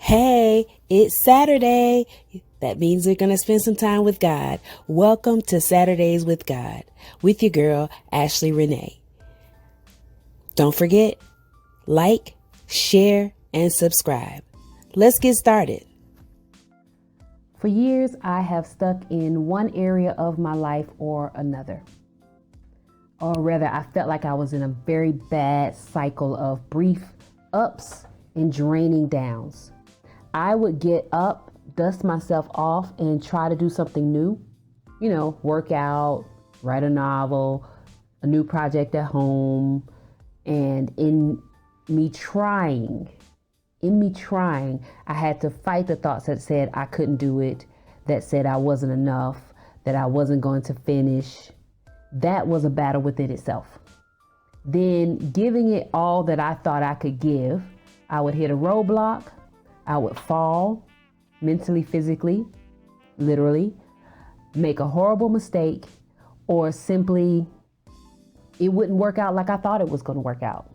Hey, it's Saturday. That means we're going to spend some time with God. Welcome to Saturdays with God with your girl, Ashley Renee. Don't forget, like, share, and subscribe. Let's get started. For years, I have stuck in one area of my life or another. Or rather, I felt like I was in a very bad cycle of brief ups and draining downs. I would get up, dust myself off, and try to do something new. Work out, write a novel, a new project at home. And in me trying, I had to fight the thoughts that said I couldn't do it, that said I wasn't enough, that I wasn't going to finish. That was a battle within itself. Then giving it all that I thought I could give, I would hit a roadblock. I would fall mentally, physically, literally, make a horrible mistake, or simply it wouldn't work out like I thought it was going to work out.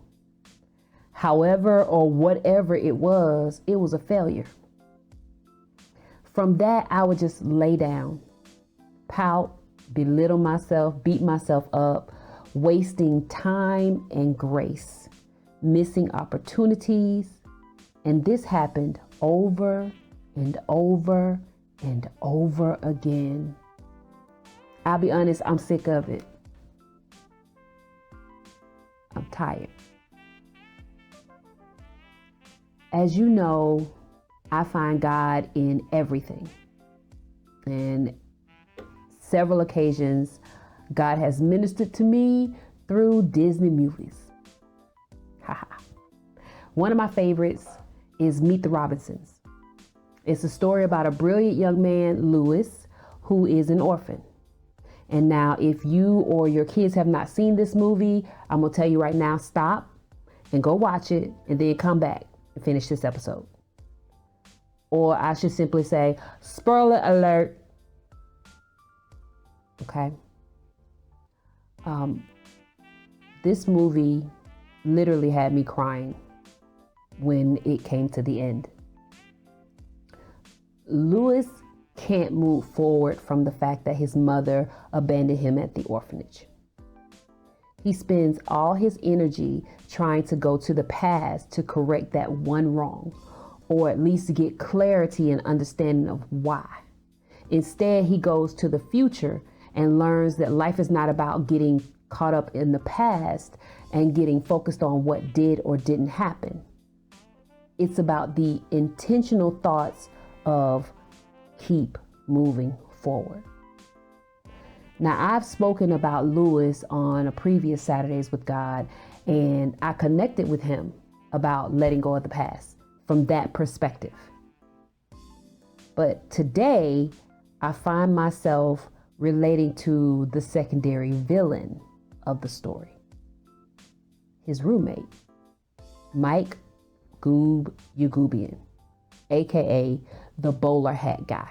However, or whatever it was a failure. From that, I would just lay down, pout, belittle myself, beat myself up, wasting time and grace, missing opportunities. And this happened over and over and over again. I'll be honest, I'm sick of it. I'm tired. As you know, I find God in everything. And several occasions, God has ministered to me through Disney movies. One of my favorites is Meet the Robinsons. It's a story about a brilliant young man, Louis, who is an orphan. And now if you or your kids have not seen this movie, I'm going to tell you right now, stop and go watch it and then come back and finish this episode. Or I should simply say, spoiler alert. Okay. This movie literally had me crying when it came to the end. Louis can't move forward from the fact that his mother abandoned him at the orphanage. He spends all his energy trying to go to the past to correct that one wrong, or at least to get clarity and understanding of why. Instead, he goes to the future and learns that life is not about getting caught up in the past and getting focused on what did or didn't happen. It's about the intentional thoughts of keep moving forward. Now, I've spoken about Louis on a previous Saturdays with God, and I connected with him about letting go of the past from that perspective. But today, I find myself relating to the secondary villain of the story, his roommate, Mike Goob Yagubian, aka the bowler hat guy.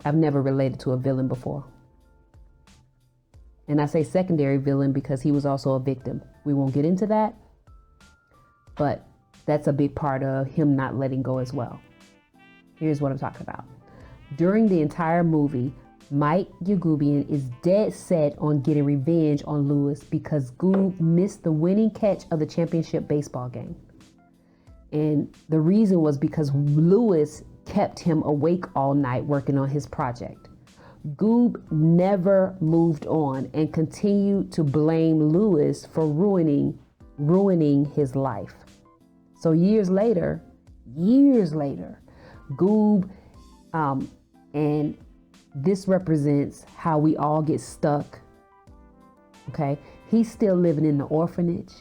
I've never related to a villain before. And I say secondary villain because he was also a victim. We won't get into that, but that's a big part of him not letting go as well. Here's what I'm talking about. During the entire movie, Mike Yagubian is dead set on getting revenge on Louis because Goob missed the winning catch of the championship baseball game. And the reason was because Louis kept him awake all night working on his project. Goob never moved on and continued to blame Louis for ruining his life. So years later, Goob, and this represents how we all get stuck. Okay, he's still living in the orphanage.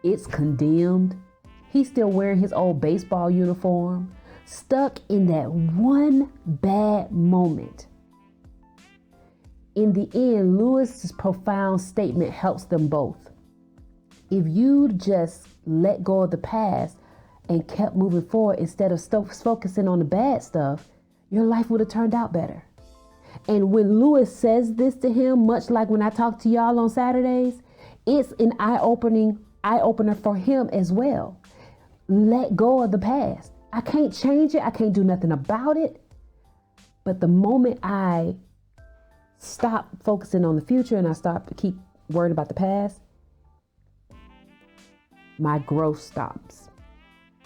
It's condemned. He's still wearing his old baseball uniform, stuck in that one bad moment. In the end, Louis's profound statement helps them both. If you'd just let go of the past and kept moving forward instead of focusing on the bad stuff, your life would have turned out better. And when Louis says this to him, much like when I talk to y'all on Saturdays, it's an eye-opening eye opener for him as well. Let go of the past. I can't change it. I can't do nothing about it. But the moment I stop focusing on the future and I stop to keep worrying about the past, my growth stops.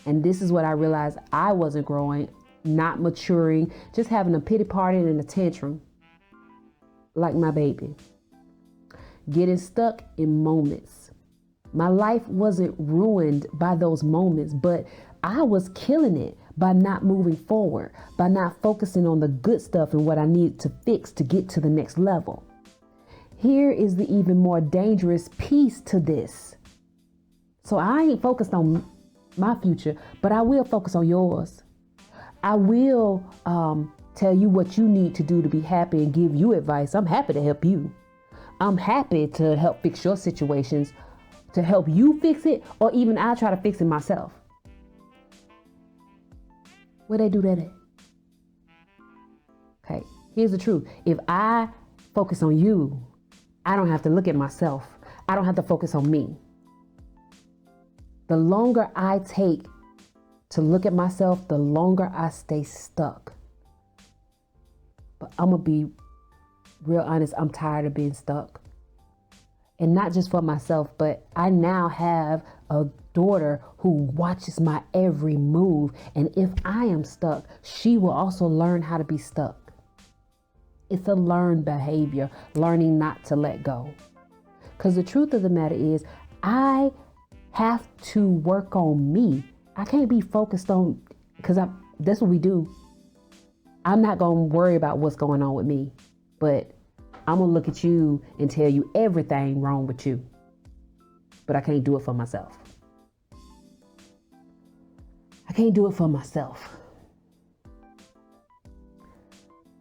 And this is what I realized: I wasn't growing, not maturing, just having a pity party and a tantrum like my baby. Getting stuck in moments. My life wasn't ruined by those moments, but I was killing it by not moving forward, by not focusing on the good stuff and what I needed to fix to get to the next level. Here is the even more dangerous piece to this. So I ain't focused on my future, but I will focus on yours. I will tell you what you need to do to be happy and give you advice. I'm happy to help you. I'm happy to help fix your situations, to help you fix it, or even I try to fix it myself. Where they do that at? Okay, here's the truth. If I focus on you, I don't have to look at myself. I don't have to focus on me. The longer I take to look at myself, the longer I stay stuck. But I'm going to be real honest. I'm tired of being stuck. And not just for myself, but I now have a daughter who watches my every move. And if I am stuck, she will also learn how to be stuck. It's a learned behavior, learning not to let go. Because the truth of the matter is, I have to work on me. I can't be focused on, because that's what we do. I'm not going to worry about what's going on with me, but I'm going to look at you and tell you everything wrong with you. But I can't do it for myself. I can't do it for myself.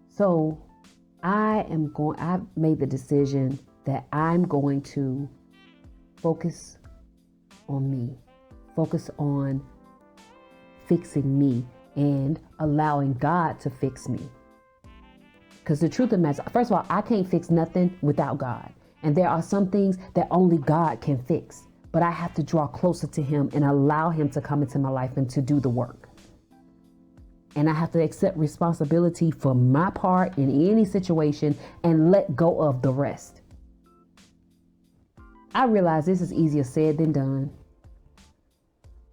So I've made the decision that I'm going to focus on me, focus on fixing me and allowing God to fix me. Because the truth of the matter, first of all, I can't fix nothing without God. And there are some things that only God can fix. But I have to draw closer to him and allow him to come into my life and to do the work. And I have to accept responsibility for my part in any situation and let go of the rest. I realize this is easier said than done.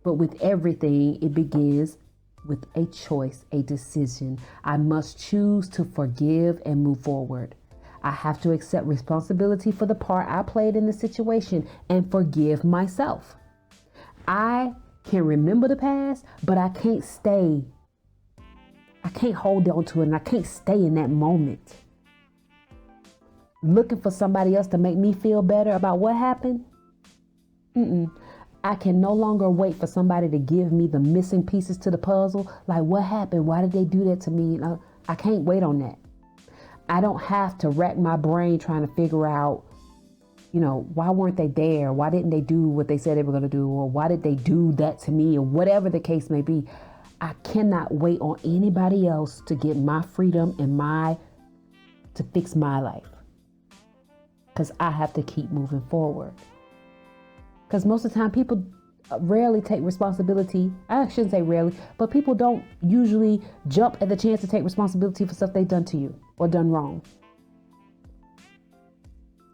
But with everything, it begins with a choice, a decision. I must choose to forgive and move forward. I have to accept responsibility for the part I played in the situation and forgive myself. I can remember the past, but I can't hold on to it, and I can't stay in that moment. Looking for somebody else to make me feel better about what happened? I can no longer wait for somebody to give me the missing pieces to the puzzle. Like, what happened? Why did they do that to me? I can't wait on that. I don't have to rack my brain trying to figure out, why weren't they there? Why didn't they do what they said they were going to do? Or why did they do that to me? Or whatever the case may be. I cannot wait on anybody else to get my freedom and to fix my life. Because I have to keep moving forward. Because most of the time people rarely take responsibility. I shouldn't say rarely, but people don't usually jump at the chance to take responsibility for stuff they've done to you or done wrong.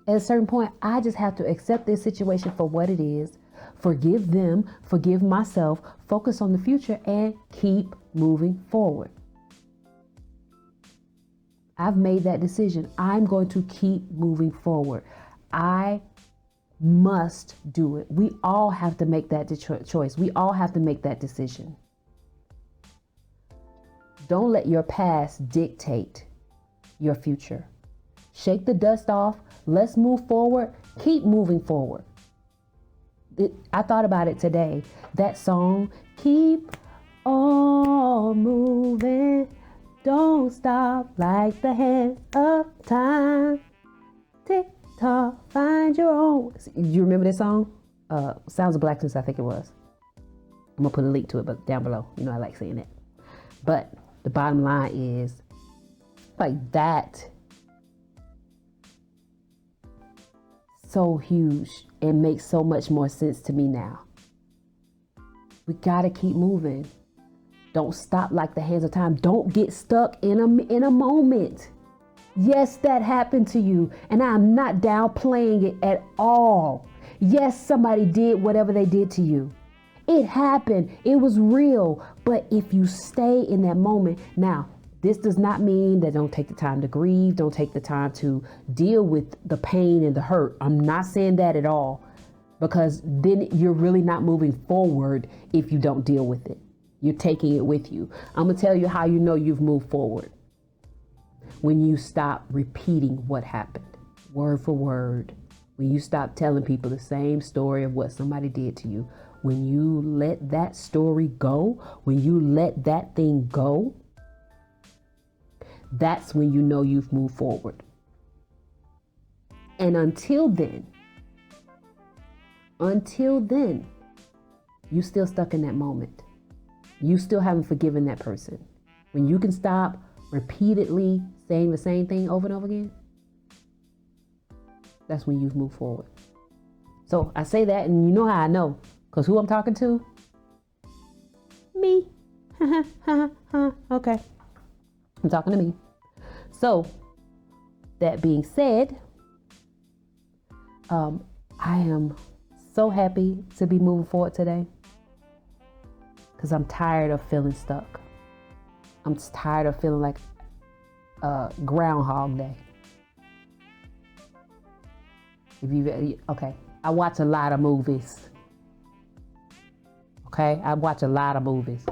At a certain point, I just have to accept this situation for what it is, forgive them, forgive myself, focus on the future, and keep moving forward. I've made that decision. I'm going to keep moving forward. I must do it. We all have to make that choice. We all have to make that decision. Don't let your past dictate your future. Shake the dust off. Let's move forward. Keep moving forward. I thought about it today. That song, keep on moving. Don't stop like the hands of time. Tick tock, find your own. You remember this song? Sounds of Blackness, I think it was. I'm gonna put a link to it, but down below. I like saying it. But the bottom line is, like, that so huge and makes so much more sense to me now. We got to keep moving. Don't stop like the hands of time. Don't get stuck in a moment. Yes, that happened to you, and I'm not downplaying it at all. Yes, somebody did whatever they did to you. It happened. It was real. But if you stay in that moment, now, this does not mean that don't take the time to grieve, don't take the time to deal with the pain and the hurt. I'm not saying that at all, because then you're really not moving forward if you don't deal with it. You're taking it with you. I'm going to tell you how you know you've moved forward. When you stop repeating what happened, word for word. When you stop telling people the same story of what somebody did to you. When you let that story go, when you let that thing go, that's when you know you've moved forward. And until then, you still stuck in that moment. You still haven't forgiven that person. When you can stop repeatedly saying the same thing over and over again, that's when you've moved forward. So I say that, and you know how I know, because who I'm talking to? Me. Okay. I'm talking to me. So that being said, I am so happy to be moving forward today, because I'm tired of feeling stuck. I'm tired of feeling like Groundhog Day. Okay, I watch a lot of movies. Okay, I watch a lot of movies.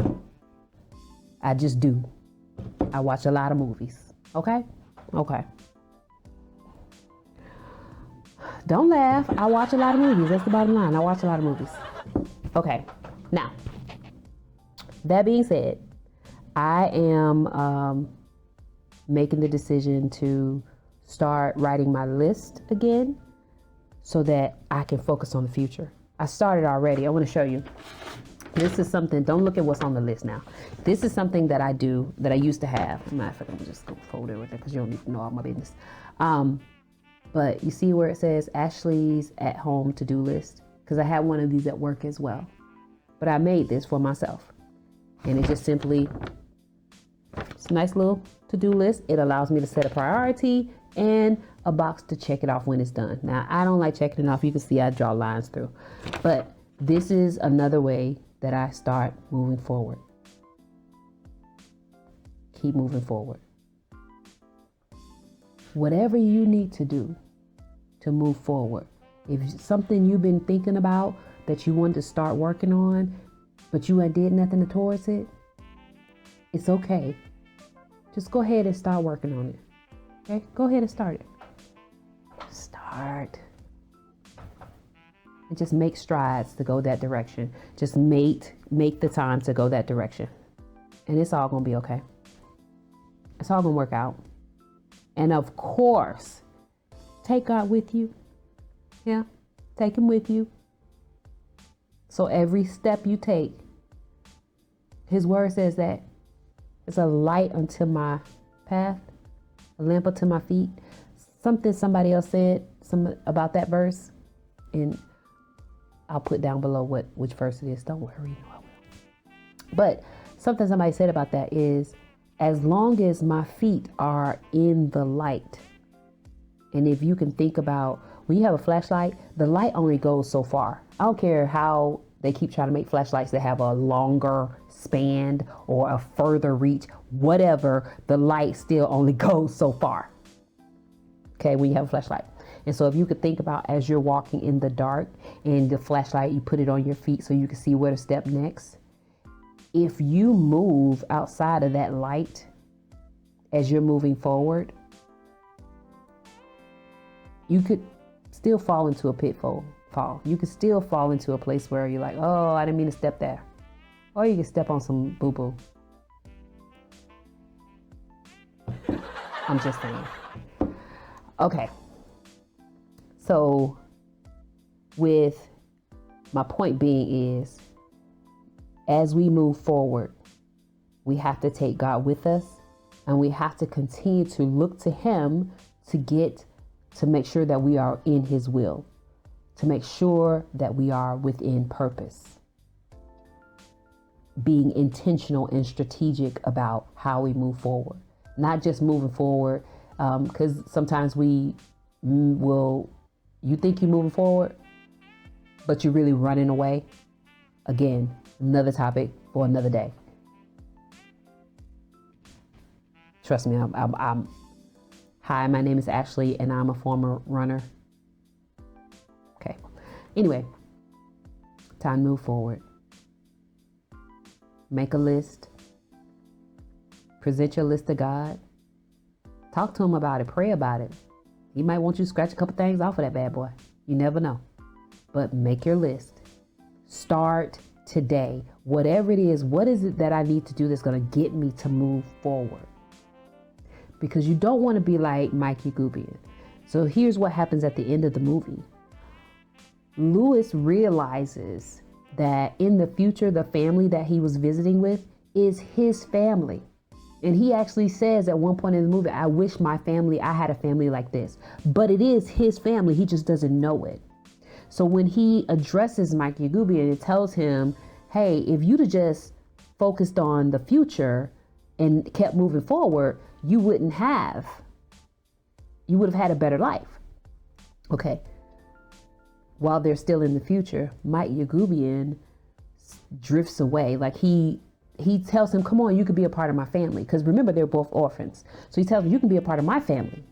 I just do. I watch a lot of movies. Okay? Okay. Don't laugh. I watch a lot of movies. That's the bottom line. I watch a lot of movies. Okay. Now, that being said, I am making the decision to start writing my list again so that I can focus on the future. I started already. I want to show you. This is something, don't look at what's on the list now. This is something that I do, that I used to have. Matter of fact, I'm just going to fold it with it because you don't need to know all my business. But you see where it says Ashley's at home to-do list? Because I had one of these at work as well. But I made this for myself. And it just simply, it's a nice little to-do list. It allows me to set a priority and a box to check it off when it's done. Now, I don't like checking it off. You can see I draw lines through. But this is another way that I start moving forward. Keep moving forward. Whatever you need to do to move forward. If it's something you've been thinking about that you want to start working on, but you ain't did nothing towards it, it's okay. Just go ahead and start working on it. Okay? Go ahead and start it. Start. And just make strides to go that direction. Just make the time to go that direction. And it's all going to be okay. It's all going to work out. And of course, take God with you. Yeah, take him with you. So every step you take, his word says that it's a light unto my path, a lamp unto my feet. Something somebody else said about that verse, and I'll put down below which verse it is. Don't worry, no, I will. But something somebody said about that is, as long as my feet are in the light, and if you can think about when you have a flashlight, the light only goes so far. I don't care how they keep trying to make flashlights that have a longer span or a further reach, whatever, the light still only goes so far. Okay, when you have a flashlight. And so if you could think about as you're walking in the dark and the flashlight, you put it on your feet so you can see where to step next. If you move outside of that light as you're moving forward, you could still fall into a pitfall. You could still fall into a place where you're like, oh, I didn't mean to step there. Or you can step on some boo-boo. I'm just saying. Okay. So with my point being is, as we move forward, we have to take God with us, and we have to continue to look to him to get to make sure that we are in his will, to make sure that we are within purpose, being intentional and strategic about how we move forward, not just moving forward. Because sometimes you think you're moving forward, but you're really running away. Again, another topic for another day. Trust me, I'm hi, my name is Ashley and I'm a former runner. Okay. Anyway, time to move forward. Make a list. Present your list to God. Talk to him about it. Pray about it. He might want you to scratch a couple things off of that bad boy. You never know. But make your list. Start today. Whatever it is, what is it that I need to do that's going to get me to move forward? Because you don't want to be like Mike Yagubian. So here's what happens at the end of the movie. Lewis realizes that in the future, the family that he was visiting with is his family. And he actually says at one point in the movie, I wish I had a family like this. But it is his family. He just doesn't know it. So when he addresses Mike Yagubian and tells him, hey, if you'd have just focused on the future and kept moving forward, you would have had a better life. Okay. While they're still in the future, Mike Yagubian drifts away. Like he tells him, come on, you could be a part of my family. Because remember, they're both orphans. So he tells him, you can be a part of my family.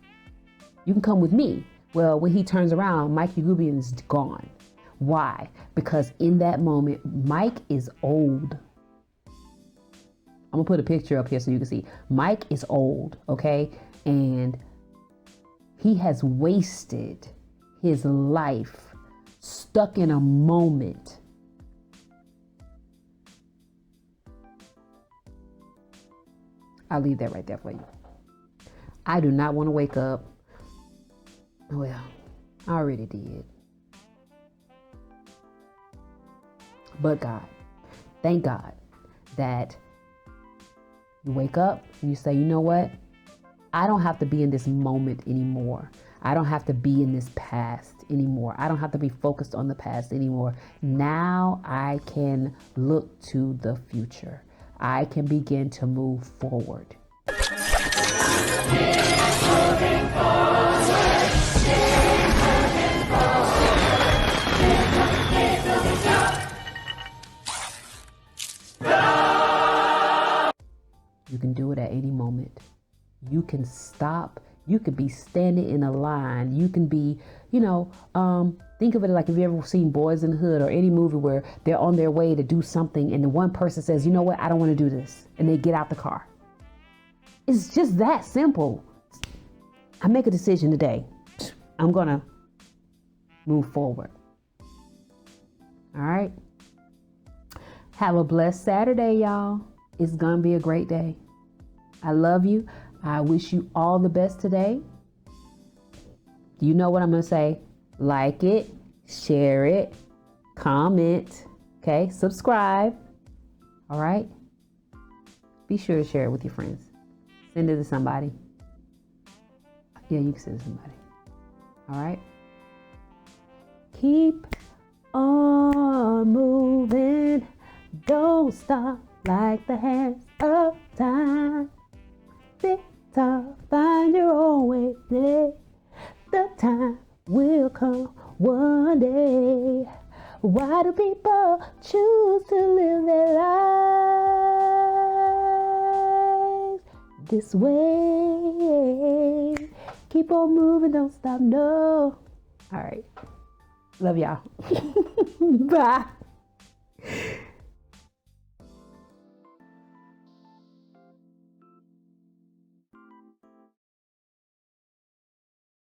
You can come with me. Well, when he turns around, Mike Yagubian is gone. Why? Because in that moment, Mike is old. I'm going to put a picture up here so you can see. Mike is old, okay? And he has wasted his life stuck in a moment. I'll leave that right there for you. I do not want to wake up. Well, I already did. But God, thank God that you wake up and you say, you know what? I don't have to be in this moment anymore. I don't have to be in this past anymore. I don't have to be focused on the past anymore. Now I can look to the future. I can begin to move forward. You can do it at any moment. You can stop. You could be standing in a line. You can be, think of it like if you ever seen Boys in the Hood or any movie where they're on their way to do something and the one person says, you know what, I don't want to do this. And they get out the car. It's just that simple. I make a decision today. I'm going to move forward. All right. Have a blessed Saturday, y'all. It's going to be a great day. I love you. I wish you all the best today. You know what I'm going to say? Like it, share it, comment, okay? Subscribe. All right? Be sure to share it with your friends. Send it to somebody. Yeah, you can send it to somebody. All right? Keep on moving. Don't stop like the hands of time. Victor, find your own way. The time will come one day. Why do people choose to live their lives this way? Keep on moving, don't stop, no. All right. Love y'all. Bye.